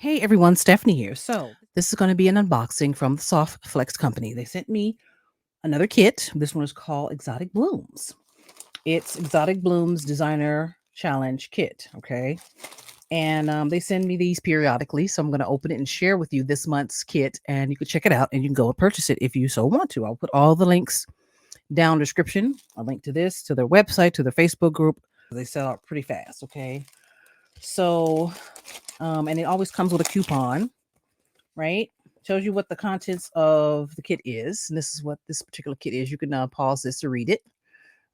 Hey everyone, Stephanie here. So, this is going to be an unboxing from the Soft Flex company. They sent me another kit. This one is called Exotic Blooms. It's Exotic Blooms Designer Challenge Kit. Okay. And they send me these periodically. So, I'm going to open it and share with you this month's kit. And you can check it out and you can go and purchase it if you so want to. I'll put all the links down in the description. A link to this, to their website, to their Facebook group. They sell out pretty fast. Okay. So, and it always comes with a coupon, right? Tells you what the contents of the kit is. And this is what this particular kit is. You can pause this to read it.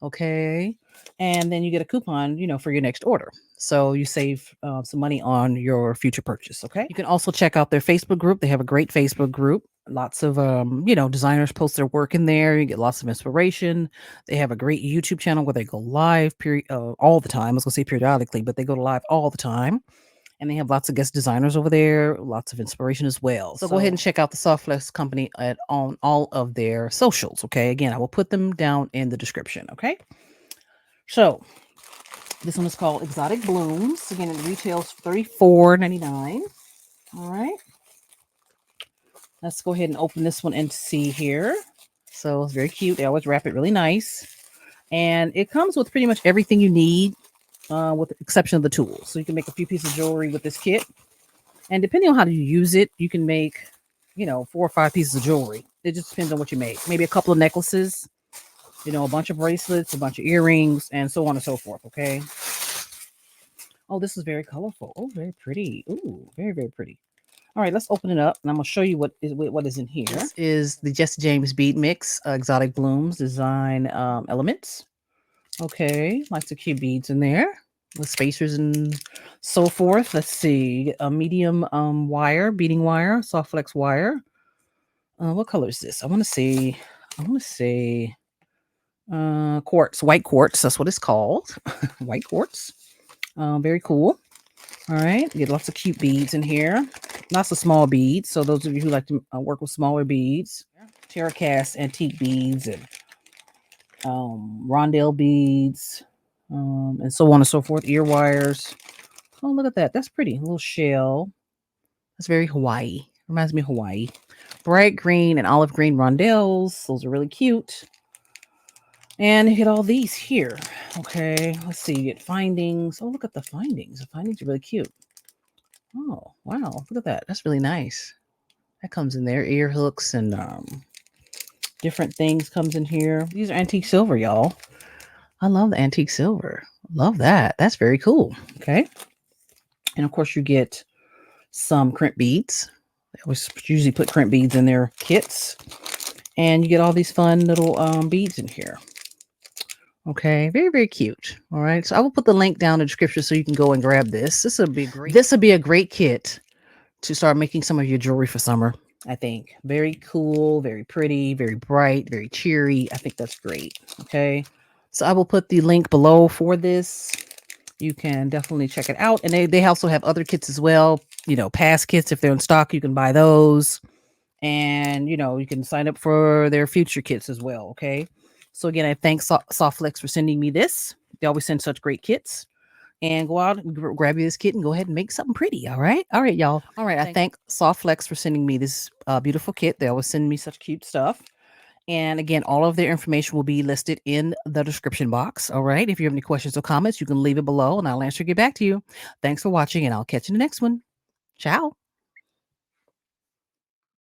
Okay. And then you get a coupon, for your next order. So you save some money on your future purchase. Okay. You can also check out their Facebook group. They have a great Facebook group. Lots of, designers post their work in there. You get lots of inspiration. They have a great YouTube channel where they go live all the time. I was going to say periodically, but they go live all the time. And they have lots of guest designers over there, lots of inspiration as well. So go ahead and check out the Softflex company on all of their socials. Okay. Again, I will put them down in the description. Okay. So this one is called Exotic Blooms. Again, it retails $34.99. All right. Let's go ahead and open this one and see here. So it's very cute. They always wrap it really nice. And it comes with pretty much everything you need, with the exception of the tools. So you can make a few pieces of jewelry with this kit. And depending on how you use it, you can make, 4 or 5 pieces of jewelry. It just depends on what you make. Maybe a couple of necklaces, a bunch of bracelets, a bunch of earrings, and so on and so forth. Okay. Oh, this is very colorful. Oh, very pretty. Ooh, very, very pretty. All right, let's open it up, and I'm going to show you what is in here. This is the Jesse James Bead Mix Exotic Blooms Design Elements. Okay, lots of cute beads in there with spacers and so forth. Let's see, a medium wire, beading wire, soft flex wire. What color is this? I want to say quartz, white quartz. That's what it's called. White quartz. Very cool. All right, get lots of cute beads in here. Lots of small beads. So those of you who like to work with smaller beads, Terra cast antique beads and rondelle beads, and so on and so forth. Ear wires. Oh, look at that. That's pretty. A little shell. That's very Hawaii. Reminds me of Hawaii. Bright green and olive green rondelles. Those are really cute. And you get all these here. Okay, let's see. You get findings. Oh, look at the findings. The findings are really cute. Oh, wow. Look at that. That's really nice. That comes in there. Ear hooks and different things comes in here. These are antique silver, y'all. I love the antique silver. Love that. That's very cool. Okay. And of course, you get some crimp beads. They always usually put crimp beads in their kits. And you get all these fun little beads in here. Okay, very, very cute. All right. So I will put the link down in the description so you can go and grab this. This would be great. This would be a great kit to start making some of your jewelry for summer, I think. Very cool, very pretty, very bright, very cheery. I think that's great. Okay. So I will put the link below for this. You can definitely check it out. And they also have other kits as well. Past kits, if they're in stock, you can buy those. And, you can sign up for their future kits as well. Okay. So again, I thank Softflex for sending me this. They always send such great kits. And go out and grab you this kit and go ahead and make something pretty. All right. All right, y'all. All right. I thank Softflex for sending me this beautiful kit. They always send me such cute stuff. And again, all of their information will be listed in the description box. All right. If you have any questions or comments, you can leave it below and I'll answer and get back to you. Thanks for watching, and I'll catch you in the next one. Ciao.